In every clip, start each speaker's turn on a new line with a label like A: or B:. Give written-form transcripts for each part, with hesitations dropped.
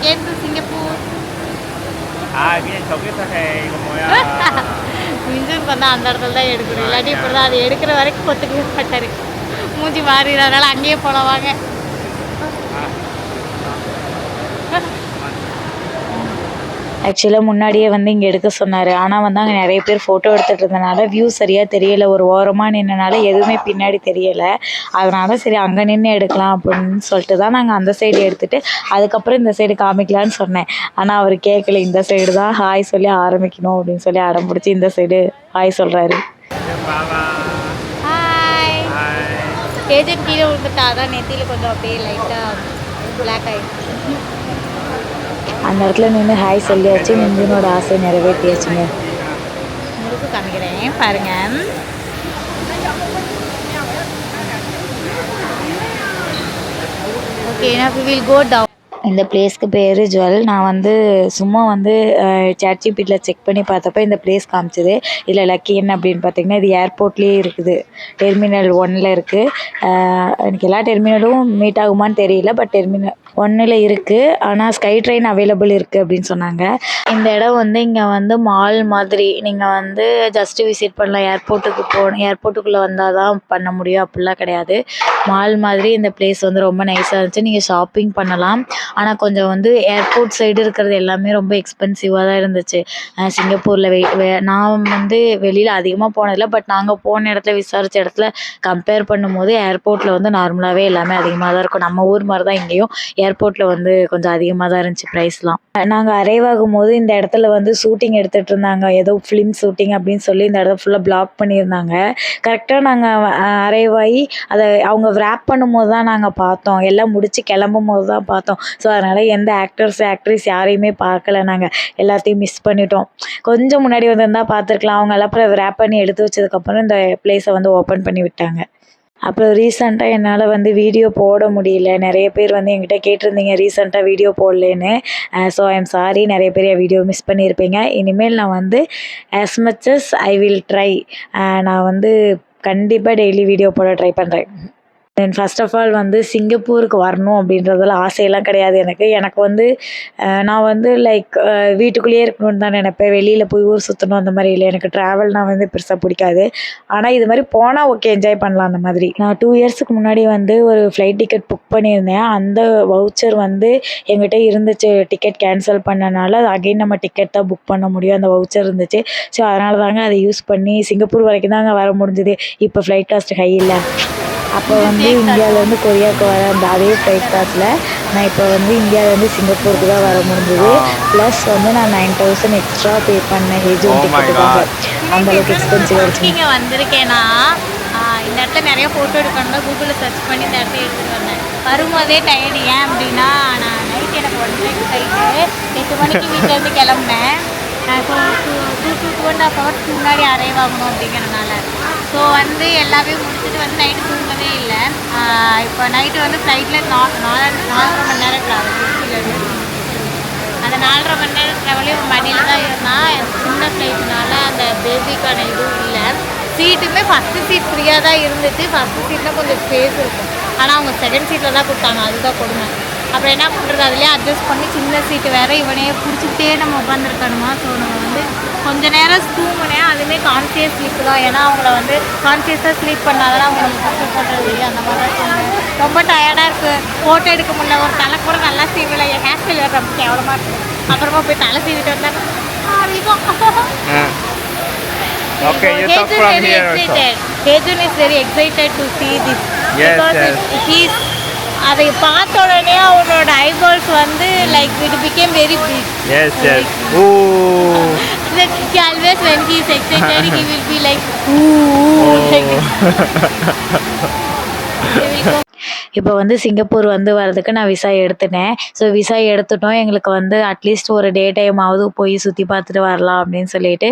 A: again to Singapore.
B: Bien, choqueta que como ya.
A: மிஞ்சன் பண்ணா அந்த இடத்துல தான் எடுக்கணும், இல்லாட்டி இப்படி தான் அது எடுக்கிற வரைக்கும் ஒத்துக்கவே மாட்டார். மூஞ்சி மாறிடுறதுனால அங்கேயே போகலாம் வாங்க.
C: ஆக்சுவலாக முன்னாடியே வந்து இங்கே எடுக்க சொன்னார். ஆனால் வந்து அங்கே நிறைய பேர் ஃபோட்டோ எடுத்துகிட்டு இருந்தனால வியூ சரியாக தெரியலை. ஒரு ஓரமாக நின்றனால எதுவுமே பின்னாடி தெரியலை. அதனால சரி அங்கே நின்று எடுக்கலாம் அப்படின்னு சொல்லிட்டு தான் நாங்கள் அந்த சைடு எடுத்துகிட்டு அதுக்கப்புறம் இந்த சைடு காமிக்கலான்னு சொன்னேன். ஆனால் அவர் கேட்கல. இந்த சைடு தான் ஹாய் சொல்லி ஆரம்பிக்கணும் அப்படின்னு சொல்லி அடம் பிடிச்சி இந்த சைடு ஹாய் சொல்கிறாரு.
A: ஹாய். ஏஜென்ட் கீழே விழுந்துட்டா தான் நெத்தியில் கொஞ்சம் அப்படியே லைட்டாக பிளாக் ஆகிடுச்சு.
C: அந்த இடத்துல நின்று ஹாய் சொல்லியாச்சு. நிஞ்சனோட ஆசை நிறைவேற்றியாச்சுங்க.
A: உங்களுக்கு காமிக்கிறேன் பாருங்க. Okay, now we will go down.
C: இந்த பிளேஸ்க்கு பேர் ஜுவல். நான் வந்து சும்மா வந்து சாட்ஜிபிட்டியில் செக் பண்ணி பார்த்தப்ப இந்த பிளேஸ் காமிச்சது. இதில் லக்கி என்ன அப்படின்னு பார்த்தீங்கன்னா, இது ஏர்போர்ட்லேயே இருக்குது. டெர்மினல் 1ல் இருக்குது. எனக்கு எல்லா டெர்மினலும் மீட் ஆகுமான்னு தெரியல, பட் டெர்மினல் 1ல் இருக்குது. ஆனால் ஸ்கை ட்ரெயின் அவைலபிள் இருக்குது அப்படின்னு சொன்னாங்க. இந்த இடம் வந்து இங்கே வந்து மால் மாதிரி நீங்கள் வந்து ஜஸ்ட்டு விசிட் பண்ணலாம். ஏர்போர்ட்டுக்குள்ளே வந்தால் தான் பண்ண முடியும் அப்படிலாம் கிடையாது. மால் மாதிரி இந்த பிளேஸ் வந்து ரொம்ப நைஸாக இருந்துச்சு. நீங்கள் ஷாப்பிங் பண்ணலாம். ஆனால் கொஞ்சம் வந்து ஏர்போர்ட் சைடு இருக்கிறது எல்லாமே ரொம்ப எக்ஸ்பென்சிவாக தான் இருந்துச்சு. சிங்கப்பூரில் நான் வந்து வெளியில் அதிகமாக போனதில்லை, பட் நாங்கள் போன இடத்துல விசாரித்த இடத்துல கம்பேர் பண்ணும்போது ஏர்போர்ட்டில் வந்து நார்மலாகவே எல்லாமே அதிகமாக தான் இருக்கும். நம்ம ஊர் மாதிரி தான் இங்கேயும் ஏர்போர்ட்டில் வந்து கொஞ்சம் அதிகமாக தான் இருந்துச்சு ப்ரைஸ்லாம். நாங்கள் அரைவ் ஆகும்போது இந்த இடத்துல வந்து ஷூட்டிங் எடுத்துகிட்டு இருந்தாங்க. ஏதோ ஃபிலிம் ஷூட்டிங் அப்படின்னு சொல்லி இந்த இடத்த ஃபுல்லாக பிளாக் பண்ணியிருந்தாங்க. கரெக்டாக நாங்கள் அரைவ் ஆகி அதை அவங்க ரேப் பண்ணும்போது தான் நாங்கள் பார்த்தோம். எல்லாம் முடித்து கிளம்பும் போது தான் பார்த்தோம். ஸோ அதனால் எந்த ஆக்ட்ரிஸ் யாரையுமே பார்க்கல. நாங்கள் எல்லாத்தையும் மிஸ் பண்ணிட்டோம். கொஞ்சம் முன்னாடி வந்திருந்தால் பார்த்துருக்கலாம். அவங்க எல்லாம் அப்புறம் ரேப் பண்ணி எடுத்து வச்சதுக்கப்புறம் இந்த பிளேஸை வந்து ஓப்பன் பண்ணி விட்டாங்க. அப்புறம் ரீசெண்டாக என்னால் வந்து வீடியோ போட முடியல. நிறைய பேர் வந்து என்கிட்ட கேட்டிருந்தீங்க ரீசெண்டாக வீடியோ போடலேன்னு. ஸோ ஐ எம் சாரி, நிறைய பேர் என் வீடியோ மிஸ் பண்ணியிருப்பீங்க. இனிமேல் நான் வந்து as much as I will try, நான் வந்து கண்டிப்பாக டெய்லி வீடியோ போட ட்ரை பண்ணுறேன். தென் ஃபர்ஸ்ட் ஆஃப் ஆல் வந்து சிங்கப்பூருக்கு வரணும் அப்படின்றதெல்லாம் ஆசையெல்லாம் கிடையாது எனக்கு வந்து நான் வந்து லைக் வீட்டுக்குள்ளேயே இருக்கணும்னு தான் நினைப்பேன். வெளியில் போய் ஊர் சுற்றணும் அந்த மாதிரி இல்லை. எனக்கு ட்ராவல்னால் வந்து பெருசாக பிடிக்காது. ஆனால் இது மாதிரி போனால் ஓகே, என்ஜாய் பண்ணலாம் அந்த மாதிரி. நான் 2 இயர்ஸுக்கு முன்னாடி வந்து ஒரு ஃப்ளைட் டிக்கெட் புக் பண்ணியிருந்தேன். அந்த வவுச்சர் வந்து எங்கிட்ட இருந்துச்சு. டிக்கெட் கேன்சல் பண்ணனால அகைன் நம்ம டிக்கெட் தான் புக் பண்ண முடியும். அந்த வவுச்சர் இருந்துச்சு. ஸோ அதனால தாங்க அதை யூஸ் பண்ணி சிங்கப்பூர் வரைக்கும் தாங்க வர முடிஞ்சுது. இப்போ ஃப்ளைட் காஸ்ட் ஹை இல்லை. அப்போ வந்து இந்தியாவிலேருந்து கொரியாவுக்கு வர அந்த அதே ஃப்ளைட் காஸ்ட்டில் நான் இப்போ வந்து இந்தியாவிலேருந்து சிங்கப்பூருக்கு தான் வர முடிஞ்சுது. ப்ளஸ் வந்து நான் 9,000 எக்ஸ்ட்ரா பே பண்ணேன் ஏஜென்ட் டிக்கெட்டுக்காக. அந்தளவுக்கு எக்ஸ்பென்சிவ் ஆகிடுச்சு.
A: இங்கே வந்திருக்கேன்னா இந்த இடத்துல நிறைய ஃபோட்டோ எடுக்கணும் தான் கூகுளில் சர்ச் பண்ணி இந்த இடத்த எடுத்துகிட்டு வந்தேன். வரும்போதே டயர்டு. ஏன் அப்படின்னா நான் நைட் எனக்கு 1 மணிக்கு ஃப்ளைட்டு, 8 மணிக்கு வீட்டிலேருந்து கிளம்புனேன். ஸோ 2.5 ஹவர்ஸ்க்கு முன்னாடி அரைவ் ஆகணும் அப்படிங்கிறனால ஸோ வந்து எல்லாமே முடிச்சுட்டு வந்து நைட்டு தூங்கவே இல்லை. இப்போ நைட்டு வந்து ஃப்ளைட்டில் 4.5 மணி நேரம் ட்ராவல். அந்த 4.5 மணி நேரம் ட்ராவலே மடியில் தான் இருந்தால். சின்ன ஃப்ளைட்னால அந்த பேபிக்கான இதுவும் இல்லை. சீட்டுமே ஃபஸ்ட்டு சீட் ஃப்ரீயாக தான் இருந்துச்சு. ஃபஸ்ட்டு சீட்டில் கொஞ்சம் ஸ்பேஸ் இருக்கும். ஆனால் அவங்க செகண்ட் சீட்டில் தான் கொடுத்தாங்க. அதுதான் கொடுமை. அப்புறம் என்ன பண்ணுறது, அதுலேயே அட்ஜஸ்ட் பண்ணி சின்ன சீட்டு வேறு இவனையே பிடிச்சிக்கிட்டே நம்ம உட்காந்துருக்கணுமா. ஸோ நம்ம வந்து கொஞ்ச நேரம் தூங்கினேன். அதுவுமே கான்சியஸ் ஸ்லீப் தான். ஏன்னா அவங்கள வந்து கான்சியஸாக ஸ்லீப் பண்ணாதான் அவங்க நம்ம கஷ்டம் பண்ணுறது அந்த மாதிரி தான் சொன்னேன். ரொம்ப டயர்டாக இருக்குது. ஃபோட்டோ எடுக்க முடியல. ஒரு தலை கூட நல்லா சீவில. என் ஹேர் ஸ்டைல் வேறு ரொம்ப கேவலமாக இருக்குது. அப்புறமா போய் தலை சீவிட்டு வந்தேன்.
B: Okay, you talk from here also.
A: Hejun is very excited to see this.
B: Yes,
A: because
B: yes.
A: அதை பார்த்த உடனே அவனோட ஐபால்ஸ் வந்து like it became very big.
B: Yes, yes. Ooh.
A: Like he always when he is excited he will be like ooh. Like
C: இப்போ வந்து Singapore வந்து வரதுக்கு நான் விசா எடுத்துட்டேன். ஸோ விசா எடுத்துட்டோம். எங்களுக்கு வந்து அட்லீஸ்ட் ஒரு டே டைமாவது போய் சுற்றி பார்த்துட்டு வரலாம் அப்படின்னு சொல்லிட்டு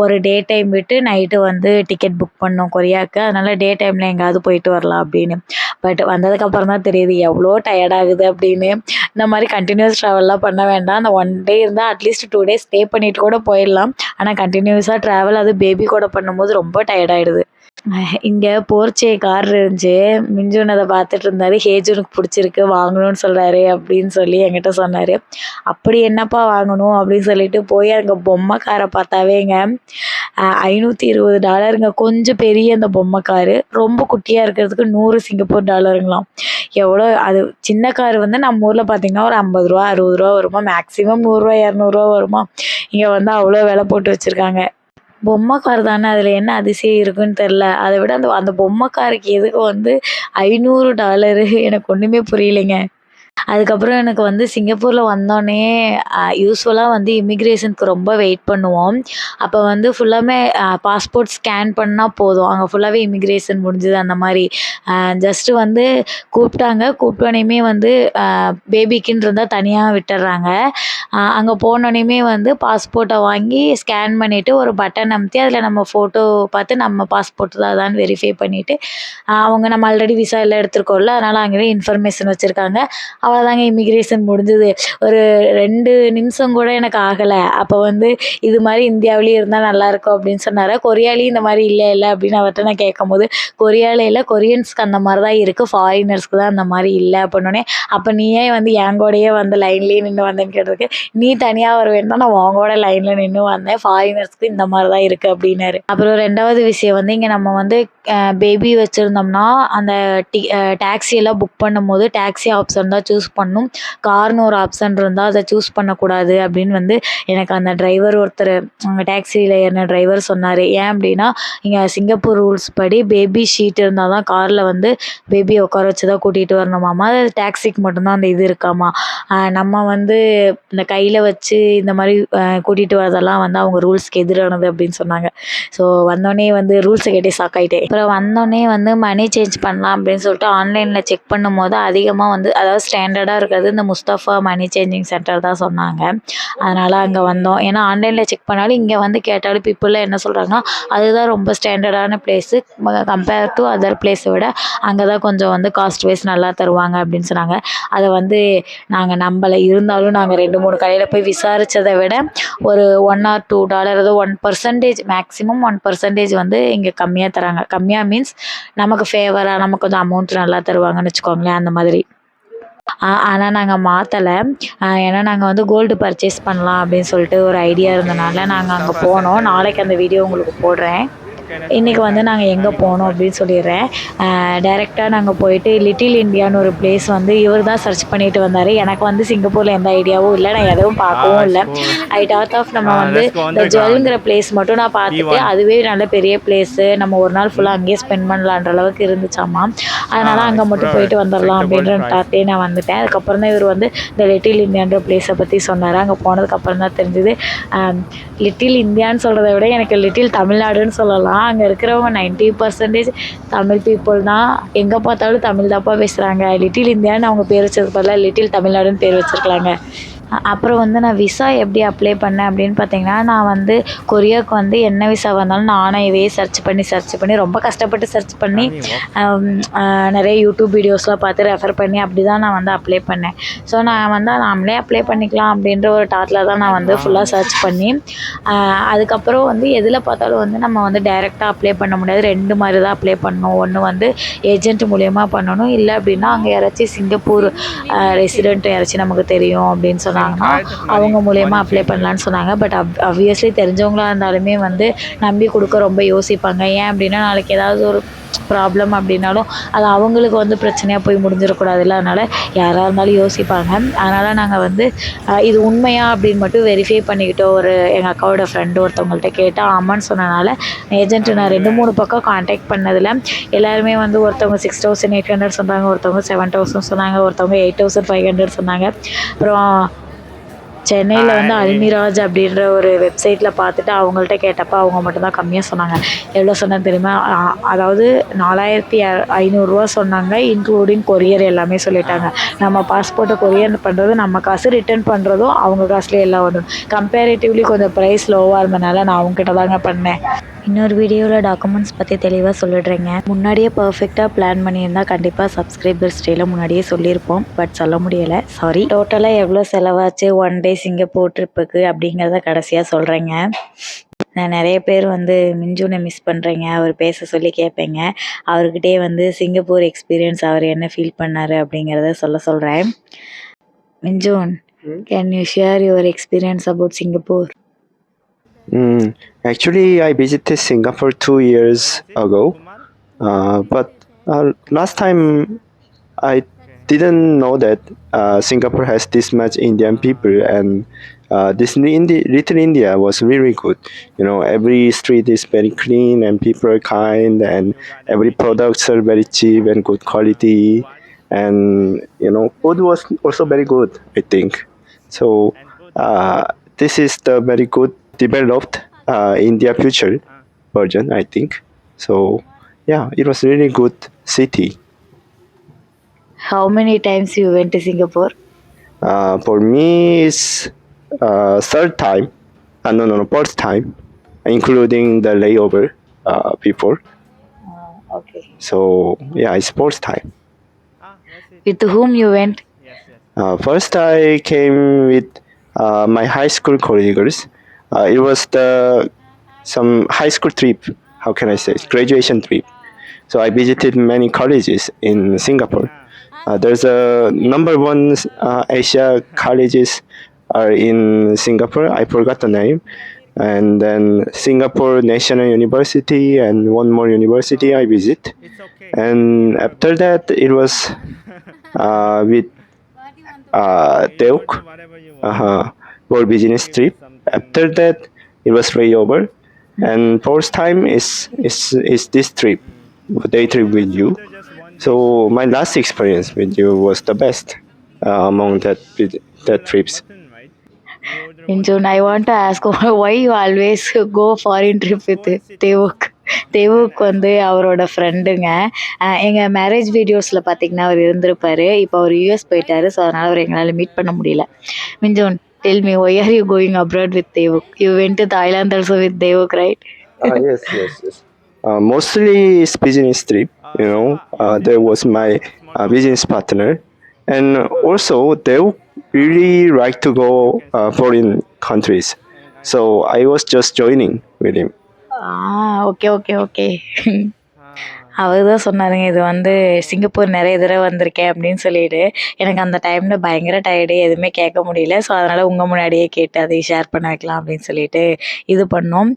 C: ஒரு டே டைம் விட்டு நைட்டு வந்து டிக்கெட் புக் பண்ணோம் கொரியாவுக்கு. அதனால் டே டைமில் எங்கேயாவது போயிட்டு வரலாம் அப்படின்னு. பட் வந்ததுக்கப்புறம் தான் தெரியுது எவ்வளோ டயர்டாகுது அப்படின்னு. இந்த மாதிரி கண்டினியூஸ் ட்ராவல்லாம் பண்ண வேண்டாம். அந்த 1 டே இருந்தால் அட்லீஸ்ட் 2 டேஸ் ஸ்டே பண்ணிட்டு கூட போயிடலாம். ஆனால் கண்டினியூஸாக ட்ராவல் அது பேபி கூட பண்ணும்போது ரொம்ப டயர்டாகிடுது. இங்கே போர்ச்சே கார் இருந்துச்சு. மிஞ்சுன் அதை பார்த்துட்டு இருந்தாரு. ஹேஜுனுக்கு பிடிச்சிருக்கு வாங்கணும்னு சொல்கிறாரு அப்படின்னு சொல்லி என்கிட்ட சொன்னார். அப்படி என்னப்பா வாங்கணும் அப்படின்னு சொல்லிட்டு போய் அங்கே பொம்மை காரை பார்த்தாவேங்க $520 கொஞ்சம் பெரிய அந்த பொம்மை காரு. ரொம்ப குட்டியாக இருக்கிறதுக்கு 100 சிங்கப்பூர் டாலருங்களாம். எவ்வளோ அது சின்ன கார் வந்து நம்ம ஊரில் பார்த்தீங்கன்னா ஒரு ₹50 ₹60 வருமா, மேக்ஸிமம் ₹100 ₹200 வருமா. இங்கே வந்து அவ்வளோ விலை போட்டு வச்சுருக்காங்க. பொம்மை கார் தானே, அதில் என்ன அதிசயம் இருக்குன்னு தெரில. அதை விட அந்த அந்த பொம்மை காருக்கு எதுக்கு வந்து $500 எனக்கு ஒன்றுமே புரியலைங்க. அதுக்கப்புறம் எனக்கு வந்து சிங்கப்பூரில் வந்தோடனே யூஸ்வலாக வந்து இமிக்ரேஷனுக்கு ரொம்ப வெயிட் பண்ணுவோம். அப்போ வந்து ஃபுல்லாமே பாஸ்போர்ட் ஸ்கேன் பண்ணால் போதும். அங்கே ஃபுல்லாகவே இமிக்ரேஷன் முடிஞ்சுது. அந்த மாதிரி ஜஸ்ட்டு வந்து கூப்பிட்டாங்க. கூப்பிட்டோனையுமே வந்து பேபிக்குன்னு இருந்தால் தனியாக விட்டுடுறாங்க. அங்கே போனோடனேயுமே வந்து பாஸ்போர்ட்டை வாங்கி ஸ்கேன் பண்ணிவிட்டு ஒரு பட்டன் அமுத்தி அதில் நம்ம ஃபோட்டோ பார்த்து நம்ம பாஸ்போர்ட் தான் வெரிஃபை பண்ணிவிட்டு அவங்க நம்ம ஆல்ரெடி விசா எல்லாம் எடுத்துருக்கோம்ல, அதனால் அங்கே இன்ஃபர்மேஷன் வச்சுருக்காங்க. அவ்வளோதாங்க, இமிக்ரேஷன் முடிஞ்சுது. ஒரு 2 நிமிஷம் கூட எனக்கு ஆகலை. அப்போ வந்து இது மாதிரி இந்தியாவிலேயும் இருந்தால் நல்லாயிருக்கும் அப்படின்னு சொன்னார். கொரியாலேயும் இந்த மாதிரி இல்லை அப்படின்னு அவர்கிட்ட நான் கேட்கும்போது, கொரியாவில் இல்லை, கொரியன்ஸ்க்கு அந்த மாதிரி தான் இருக்குது, ஃபாரினர்ஸ்க்கு தான் அந்த மாதிரி இல்லை அப்படின்னோடனே, அப்போ நீ ஏன் வந்து என் கூடயே வந்து லைன்லேயே நின்று வந்தேன்னு கேட்டதுக்கு, நீ தனியாக வருவேன்னு தான் நான் உங்களோட லைனில் நின்று வந்தேன், ஃபாரினர்ஸ்க்கு இந்த மாதிரி தான் இருக்குது அப்படின்னாரு. அப்புறம் 2வது விஷயம் வந்து இங்கே நம்ம வந்து பேபி வச்சுருந்தோம்னா அந்த டாக்ஸியெல்லாம் புக் பண்ணும்போது டாக்ஸி ஆப்ஷன் தான் சூஸ் பண்ணணும். கார்னு ஒரு ஆப்ஷன் இருந்தால் அதை சூஸ் பண்ணக்கூடாது அப்படின்னு வந்து எனக்கு அந்த டிரைவர் ஒருத்தர், அங்கே டாக்ஸியில் ஏறின டிரைவர் சொன்னார். ஏன் அப்படின்னா இங்கே சிங்கப்பூர் ரூல்ஸ் படி பேபி ஷீட் இருந்தால் தான் காரில் வந்து பேபியை உட்கார வச்சு தான் கூட்டிகிட்டு வரணுமாம்மா. அது டாக்ஸிக்கு மட்டும்தான் அந்த இது இருக்காமா. நம்ம வந்து இந்த கையில் வச்சு இந்த மாதிரி கூட்டிகிட்டு வரதெல்லாம் வந்து அவங்க ரூல்ஸ்க்கு எதிரானது அப்படின்னு சொன்னாங்க. ஸோ வந்தோடனே வந்து ரூல்ஸை கேட்டே ஷாக்காயிட்டேன். அப்புறம் வந்தோடனே வந்து மணி சேஞ்ச் பண்ணலாம் அப்படின்னு சொல்லிட்டு ஆன்லைனில் செக் பண்ணும்போது அதிகமாக வந்து அதாவது ஸ்டாண்டர்டாக இருக்கிறது இந்த முஸ்தஃபா மணி சேஞ்சிங் சென்டர் தான் சொன்னாங்க. அதனால் அங்கே வந்தோம். ஏன்னா ஆன்லைனில் செக் பண்ணாலும் இங்கே வந்து கேட்டாலும் பீப்புளெலாம் என்ன சொல்கிறாங்கன்னா அதுதான் ரொம்ப ஸ்டாண்டர்டான பிளேஸு கம்பேர் டு அதர் பிளேஸை விட அங்கே தான் கொஞ்சம் வந்து காஸ்ட் வைஸ் நல்லா தருவாங்க அப்படின்னு சொன்னாங்க. அதை வந்து நாங்கள் நம்பலை. இருந்தாலும் நாங்கள் 2-3 கடையில் போய் விசாரித்ததை விட ஒரு $1 or $2 ஏதோ 1% மேக்ஸிமம் 1% வந்து இங்கே கம்மியாக தராங்க. கம்மியாக மீன்ஸ் நமக்கு ஃபேவராக நமக்கு கொஞ்சம் அமௌண்ட் நல்லா தருவாங்கன்னு வச்சுக்கோங்களேன், அந்த மாதிரி. ஆனால் நாங்கள் மாற்றலை. ஏன்னா நாங்கள் வந்து கோல்டு பர்ச்சேஸ் பண்ணலாம் அப்படின்னு சொல்லிட்டு ஒரு ஐடியா இருந்தனால நாங்கள் அங்கே போனோம். நாளைக்கு அந்த வீடியோ உங்களுக்கு போடுறேன். இன்றைக்கி வந்து நாங்கள் எங்கே போனோம் அப்படின்னு சொல்லிடுறேன். டைரெக்டாக நாங்கள் போயிட்டு லிட்டில் இந்தியான்னு ஒரு பிளேஸ் வந்து இவர் தான் சர்ச் பண்ணிட்டு வந்தார். எனக்கு வந்து சிங்கப்பூரில் எந்த ஐடியாவும் இல்லை, நான் எதுவும் பார்க்கவும் இல்லை. ஐ டாட் ஆஃப் நம்ம வந்து இந்த ஜுவல்ங்கிற பிளேஸ் மட்டும் நான் பார்த்துட்டு அதுவே நல்ல பெரிய பிளேஸு, நம்ம ஒரு நாள் ஃபுல்லாக அங்கேயே ஸ்பெண்ட் பண்ணலான்ற அளவுக்கு இருந்துச்சாமா. அதனால் அங்கே மட்டும் போயிட்டு வந்துடலாம் அப்படின்ற தாத்தே நான் வந்துட்டேன். அதுக்கப்புறம் தான் இவர் வந்து இந்த லிட்டில் இந்தியான்ற பிளேஸை பற்றி சொன்னார். அங்கே போனதுக்கப்புறம் தான் தெரிஞ்சுது லிட்டில் இந்தியான்னு சொல்கிறத விட எனக்கு லிட்டில் தமிழ்நாடுன்னு சொல்லலாம். அங்கே இருக்கிறவங்க 90% தமிழ் பீப்புள் தான். எங்கே பார்த்தாலும் தமிழ் தான்ப்பா பேசுகிறாங்க. லிட்டில் இந்தியான்னு அவங்க பேர் வச்சதுக்கு பதிலாக லிட்டில் தமிழ்நாடுன்னு பேர் வச்சுருக்கலாங்க. அப்புறம் வந்து நான் விசா எப்படி அப்ளை பண்ணேன் அப்படின்னு பார்த்தீங்கன்னா, நான் வந்து கொரியாவுக்கு வந்து என்ன விசா வந்தாலும் நானாகவே சர்ச் பண்ணி ரொம்ப கஷ்டப்பட்டு சர்ச் பண்ணி நிறைய யூடியூப் வீடியோஸ்லாம் பார்த்து ரெஃபர் பண்ணி அப்படி தான் நான் வந்து அப்ளை பண்ணேன். ஸோ நான் வந்து நாமளே அப்ளை பண்ணிக்கலாம் அப்படின்ற ஒரு தாட்டில் தான் நான் வந்து ஃபுல்லாக சர்ச் பண்ணி அதுக்கப்புறம் வந்து எதில் பார்த்தாலும் வந்து நம்ம வந்து டைரெக்டாக அப்ளை பண்ண முடியாது. 2 மாதிரி தான் அப்ளை பண்ணணும். ஒன்று வந்து ஏஜென்ட் மூலயமா பண்ணணும், இல்லை அப்படின்னா அங்கே யாராச்சும் சிங்கப்பூர் ரெசிடென்ட் யாராச்சும் நமக்கு தெரியும் அப்படின்னு சொன்னாங்கன்னா அவங்க மூலயமா அப்ளை பண்ணலான்னு சொன்னாங்க. பட் ஆப்வியஸ்லி தெரிஞ்சவங்களா இருந்தாலுமே வந்து நம்பி கொடுக்க ரொம்ப யோசிப்பாங்க. ஏன் அப்படின்னா நாளைக்கு ஏதாவது ஒரு ப்ராப்ளம் அப்படின்னாலும் அது அவங்களுக்கு வந்து பிரச்சனையாக போய் முடிஞ்சிடக்கூடாதுல்ல, அதனால் யாராக இருந்தாலும் யோசிப்பாங்க. அதனால் நாங்கள் வந்து இது உண்மையா அப்படின்னு மட்டும் வெரிஃபை பண்ணிக்கிட்டோம். எங்கள் அக்காவோட ஃப்ரெண்டு ஒருத்தவங்கள்ட்ட கேட்டால் ஆமான்னு சொன்னனால ஏஜென்ட்டு நான் 2-3 பக்கம் கான்டாக்ட் பண்ணதில் எல்லாருமே வந்து ஒருத்தவங்க 6,800 சொன்னாங்க, ஒருத்தவங்க 7,000 சொன்னாங்க, ஒருத்தவங்க 8,500 சொன்னாங்க. அப்புறம் சென்னையில் வந்து அல்மிராஜ் அப்படின்ற ஒரு வெப்சைட்டில் பார்த்துட்டு அவங்கள்ட்ட கேட்டப்போ அவங்க மட்டும்தான் கம்மியாக சொன்னாங்க. எவ்வளோ சொன்னாங்க தெரியுமா? அதாவது 4,500 சொன்னாங்க, இன்க்ளூடிங் கொரியர் எல்லாமே சொல்லிட்டாங்க. நம்ம பாஸ்போர்ட்டை கொரியர் பண்ணுறது நம்ம காசு, ரிட்டர்ன் பண்ணுறதும் அவங்க காசுலேயே எல்லாம் வரும். கம்பேரிட்டிவ்லி கொஞ்சம் ப்ரைஸ் லோவாக இருந்தனால நான் அவங்ககிட்ட தாங்க பண்ணேன். இன்னொரு வீடியோவில் டாக்குமெண்ட்ஸ் பற்றி தெளிவாக சொல்லிடுறேங்க. முன்னாடியே பர்ஃபெக்டாக பிளான் பண்ணியிருந்தால் கண்டிப்பாக சப்ஸ்கிரைபர்ஸ் டேயில் முன்னாடியே சொல்லியிருப்போம். பட் சொல்ல முடியலை, சாரி. டோட்டலாக எவ்வளோ செலவாச்சு 1 டே சிங்கப்பூர் ட்ரிப்புக்கு அப்படிங்கிறத கடைசியாக சொல்கிறேங்க. நான் நிறைய பேர் வந்து மிஞ்சுனை மிஸ் பண்ணுறீங்க, அவர் பேச சொல்லி கேட்பேங்க. அவர்கிட்டயே வந்து சிங்கப்பூர் எக்ஸ்பீரியன்ஸ் அவர் என்ன ஃபீல் பண்ணார் அப்படிங்கிறத சொல்கிறேன். Minjun, can you share your experience about Singapore?
D: Actually, I visited Singapore 2 years ago, but last time I didn't know that Singapore has this much Indian people, and this little India was really good. You know, every street is very clean and people are kind, and every products are very cheap and good quality, and you know, food was also very good, I think. So this is the very good developed India future version, I think. So yeah, it was really good city.
C: How many times you went to Singapore?
D: For me, it's third time. No, fourth time, including the layover before.
C: Okay.
D: So yeah, it's fourth time.
C: With whom you went?
D: First, I came with my high school colleagues. It was some high school trip. How can I say? Graduation trip. So I visited many colleges in Singapore. There's a number one Asia colleges are in Singapore. I forgot the name. And then Singapore National University and one more university I visit. And after that, it was with Teok for business trip. After that, it was layover. And fourth time is this trip, day trip with you. So my last experience with you was the best among that trips.
C: Minjun, I want to ask why you always go foreign trip with தேவுக். தேவுக் வந்து அவரோட ஃப்ரெண்டுங்க. எங்கள் marriage வீடியோஸில் பார்த்தீங்கன்னா அவர் இருந்திருப்பார். இப்போ அவர் US போயிட்டாரு. So அதனால் அவர் எங்களால் மீட் பண்ண முடியல. மிஞ்சுன், tell me, why are you going abroad with Devuk? You went to Thailand also with Devuk, right?
D: Yes. Mostly it's business trip. You know, there was my business partner, and also they really like to go foreign countries. So I was just joining with him.
C: Okay. அவர் தான் சொன்னாருங்க, இது வந்து Singapore நிறைய தடவை வந்திருக்கேன் அப்படின்னு சொல்லிட்டு. எனக்கு அந்த டைமில் பயங்கர டயர்டு, எதுவுமே கேட்க முடியல. ஸோ அதனால் உங்கள் முன்னாடியே கேட்டு அதை ஷேர் பண்ண வைக்கலாம் அப்படின்னு சொல்லிட்டு இது பண்ணோம்.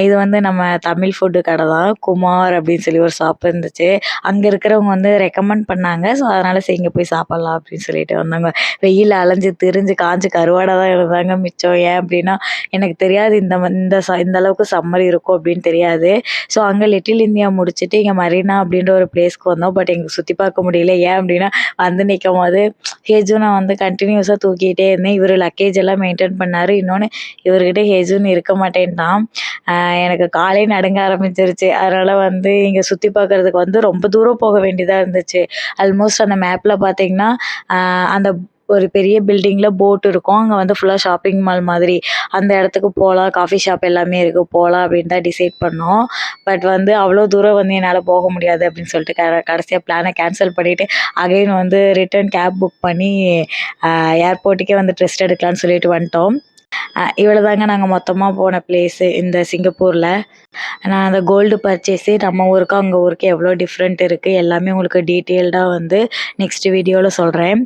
C: இது வந்து நம்ம தமிழ் ஃபுட்டு கடை தான், குமார் அப்படின்னு சொல்லி ஒரு ஷாப் இருந்துச்சு. அங்கே இருக்கிறவங்க வந்து ரெக்கமெண்ட் பண்ணாங்க. ஸோ அதனால் சரி இங்கே போய் சாப்பிட்லாம் அப்படின்னு சொல்லிட்டு வந்தாங்க. வெயில் அலைஞ்சு திரிஞ்சு காஞ்சு கருவாடாக தான் இருந்தாங்க மிச்சம். ஏன் அப்படின்னா எனக்கு தெரியாது இந்த அளவுக்கு சம்மர் இருக்கும் அப்படின்னு தெரியாது. ஸோ அங்கே லிட்டில் இந்தியா முடிச்சுட்டு இங்கே மரீனா அப்படின்ற ஒரு பிளேஸ்க்கு வந்தோம். பட் எங்களுக்கு சுற்றி பார்க்க முடியல. ஏன் அப்படின்னா வந்து நிற்கும் போது ஹேஜு நான் வந்து கண்டினியூஸாக தூக்கிட்டே இருந்தேன். இவர் லக்கேஜ் எல்லாம் மெயின்டைன் பண்ணார். இன்னொன்று இவர்கிட்ட ஹேஜுன்னு இருக்க மாட்டேன்ட்டான். எனக்கு காலே நடுங்க ஆரம்பிச்சிருச்சு. அதனால் வந்து இங்கே சுற்றி பார்க்குறதுக்கு வந்து ரொம்ப தூரம் போக வேண்டியதாக இருந்துச்சு. ஆல்மோஸ்ட் அந்த மேப்பில் பார்த்தீங்கன்னா அந்த ஒரு பெரிய பில்டிங்கில் போட் இருக்கும். அங்கே வந்து ஃபுல்லாக ஷாப்பிங் மால் மாதிரி அந்த இடத்துக்கு போகலாம், காஃபி ஷாப் எல்லாமே இருக்குது, போகலாம் அப்படின்னு தான் டிசைட் பண்ணோம். பட் வந்து அவ்வளோ தூரம் வந்து என்னால் போக முடியாது அப்படின்னு சொல்லிட்டு கடைசியாக பிளானை கேன்சல் பண்ணிவிட்டு அகைன் வந்து ரிட்டர்ன் கேப் புக் பண்ணி ஏர்போர்ட்டுக்கே வந்து ரெஸ்ட் எடுக்கலான்னு சொல்லிட்டு வந்துட்டோம். இவ்வளோ தாங்க நாங்கள் மொத்தமாக போன பிளேஸு இந்த சிங்கப்பூரில். நான் அந்த கோல்டு பர்ச்சேஸு நம்ம ஊருக்கு அங்கே ஊருக்கு எவ்வளோ டிஃப்ரெண்ட் இருக்குது எல்லாமே உங்களுக்கு டீட்டெயில்டாக வந்து நெக்ஸ்ட் வீடியோவில் சொல்கிறேன்.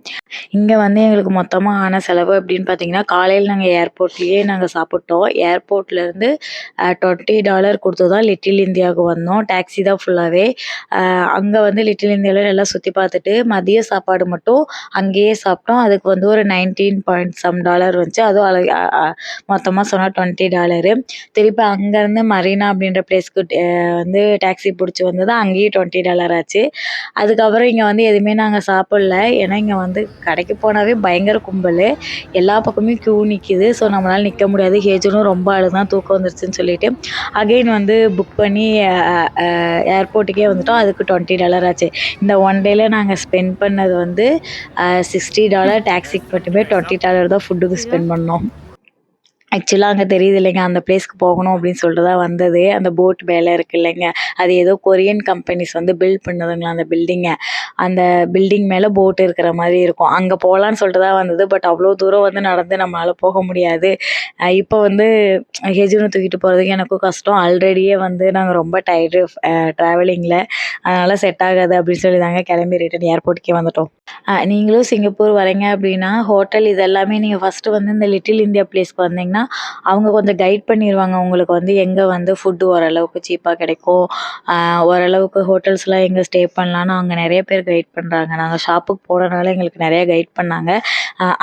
C: இங்கே வந்து எங்களுக்கு மொத்தமாக ஆன செலவு அப்படின்னு பார்த்தீங்கன்னா, காலையில் நாங்கள் ஏர்போர்ட்லேயே நாங்கள் சாப்பிட்டோம். ஏர்போர்ட்லேருந்து $20 கொடுத்து தான் லிட்டில் இந்தியாவுக்கு வந்தோம். டாக்ஸி தான் ஃபுல்லாகவே. அங்கே வந்து லிட்டில் இந்தியாவில் எல்லாம் சுற்றி பார்த்துட்டு மதிய சாப்பாடு மட்டும் அங்கேயே சாப்பிட்டோம். அதுக்கு வந்து ஒரு $19.some வந்துச்சு. அதுவும் மொத்தமாக சொன்னால் $20. திருப்பி அங்கேருந்து மரீனா அப்படின்ற பிளேஸ்க்கு வந்து டாக்ஸி பிடிச்சி வந்தது. அங்கேயும் $20 ஆச்சு. அதுக்கப்புறம் இங்கே வந்து எதுவுமே நாங்கள் சாப்பிடல. ஏன்னா இங்கே வந்து கடைக்கு போனாவே பயங்கர கும்பல், எல்லா பக்கமும் க்யூ நிற்கிது. ஸோ நம்மளால் நிற்க முடியாது. ஹேஜனும் ரொம்ப அழுதான், தூக்கம் வந்துருச்சுன்னு சொல்லிட்டு அகெயின் வந்து புக் பண்ணி ஏர்போர்ட்டுக்கே வந்துட்டோம். அதுக்கு $20 ஆச்சு. இந்த ஒன் டேயில் நாங்கள் ஸ்பெண்ட் பண்ணது வந்து $60. டாக்ஸிக்கு மட்டுமே $20 தான் ஃபுட்டுக்கு ஸ்பெண்ட் பண்ணோம். ஆக்சுவலாக அங்கே தெரியுது இல்லைங்க, அந்த பிளேஸ்க்கு போகணும் அப்படின்னு சொல்லிட்டு தான் வந்தது. அந்த போட் மேலே இருக்கு இல்லைங்க, அது ஏதோ கொரியன் கம்பெனிஸ் வந்து பில்ட் பண்ணுதுங்களா அந்த பில்டிங்கை. அந்த பில்டிங் மேலே போட் இருக்கிற மாதிரி இருக்கும். அங்கே போகலான்னு சொல்லிட்டு தான் வந்தது. பட் அவ்வளோ தூரம் வந்து நடந்து நம்மளால் போக முடியாது. இப்போ வந்து ஹெஜுனை தூக்கிட்டு போகிறதுக்கு எனக்கும் கஷ்டம். ஆல்ரெடியே வந்து நாங்கள் ரொம்ப டயர்டு ட்ராவலிங்கில், அதனால் செட் ஆகாது அப்படின்னு சொல்லி தாங்க கிளம்பி ரிட்டன் ஏர்போர்ட்டுக்கே வந்துட்டோம். நீங்களும் சிங்கப்பூர் வரீங்க அப்படின்னா ஹோட்டல் இதெல்லாமே நீங்கள் ஃபஸ்ட்டு வந்து இந்த லிட்டில் இந்தியா பிளேஸ்க்கு வந்தீங்கன்னா அவங்க கொஞ்சம் கைட் பண்ணிடுவாங்க உங்களுக்கு வந்து எங்கே வந்து ஃபுட்டு ஓரளவுக்கு சீப்பாக கிடைக்கும், ஓரளவுக்கு ஹோட்டல்ஸ்லாம் எங்கே ஸ்டே பண்ணலான்னு அவங்க நிறைய பேர் கைட் பண்ணுறாங்க. நாங்கள் ஷாப்புக்கு போனனால எங்களுக்கு நிறைய கைட் பண்ணாங்க.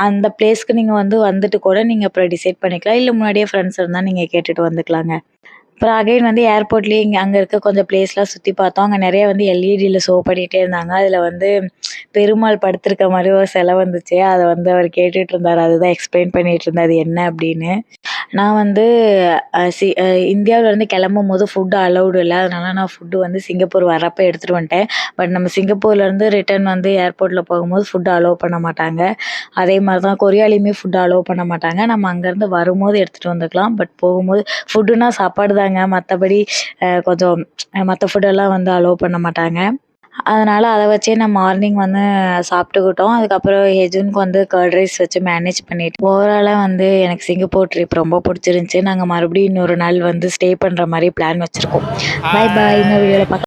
C: அந்த பிளேஸ்க்கு நீங்கள் வந்துட்டு கூட நீங்கள் அப்புறம் டிசைட் பண்ணிக்கலாம், இல்லை முன்னாடியே ஃப்ரெண்ட்ஸ் இருந்தால் நீங்கள் கேட்டுட்டு வந்துக்கலாங்க. அப்புறம் அகைன் வந்து ஏர்போர்ட்லேயே அங்கே இருக்க கொஞ்சம் பிளேஸ்லாம் சுற்றி பார்த்தோம். அங்கே நிறைய வந்து எல்இடியில் ஷோ பண்ணிகிட்டே இருந்தாங்க. அதில் வந்து பெருமாள் படுத்திருக்க மாதிரி ஒரு சிலை வந்துச்சு. அதை வந்து அவர் கேட்டுட்டு இருந்தார். அதுதான் எக்ஸ்பிளைன் பண்ணிகிட்டு இருந்தார் அது என்ன அப்படின்னு. நான் வந்து இந்தியாவிலேருந்து கிளம்பும் போது ஃபுட்டு அலௌடு இல்லை, அதனால நான் ஃபுட்டு வந்து சிங்கப்பூர் வரப்போ எடுத்துகிட்டு வந்துட்டேன். பட் நம்ம சிங்கப்பூர்லேருந்து ரிட்டர்ன் வந்து ஏர்போர்ட்டில் போகும்போது ஃபுட்டு அலோவ் பண்ண மாட்டாங்க. அதே மாதிரி தான் கொரியாலையுமே ஃபுட்டு அலோவ் பண்ண மாட்டாங்க. நம்ம அங்கேருந்து வரும்போது எடுத்துகிட்டு வந்துக்கலாம். பட் போகும்போது ஃபுட்டுனா சாப்பாடு தாங்க, மற்றபடி கொஞ்சம் மற்ற ஃபுட்டெல்லாம் வந்து அலோவ் பண்ண மாட்டாங்க. அதனால் அதை வச்சே நான் மார்னிங் வந்து சாப்பிட்டுக்கிட்டோம். அதுக்கப்புறம் ஹெஜுனுக்கு வந்து கர்ட் ரைஸ் வச்சு மேனேஜ் பண்ணிவிட்டு ஓவராலாக வந்து எனக்கு சிங்கப்பூர் ட்ரிப் ரொம்ப பிடிச்சிருந்துச்சி. நாங்கள் மறுபடியும் இன்னொரு நாள் வந்து ஸ்டே பண்ணுற மாதிரி பிளான் வச்சுருக்கோம். பாய் பாய். இன்னொரு வீடியோவில் பார்க்கலாம்.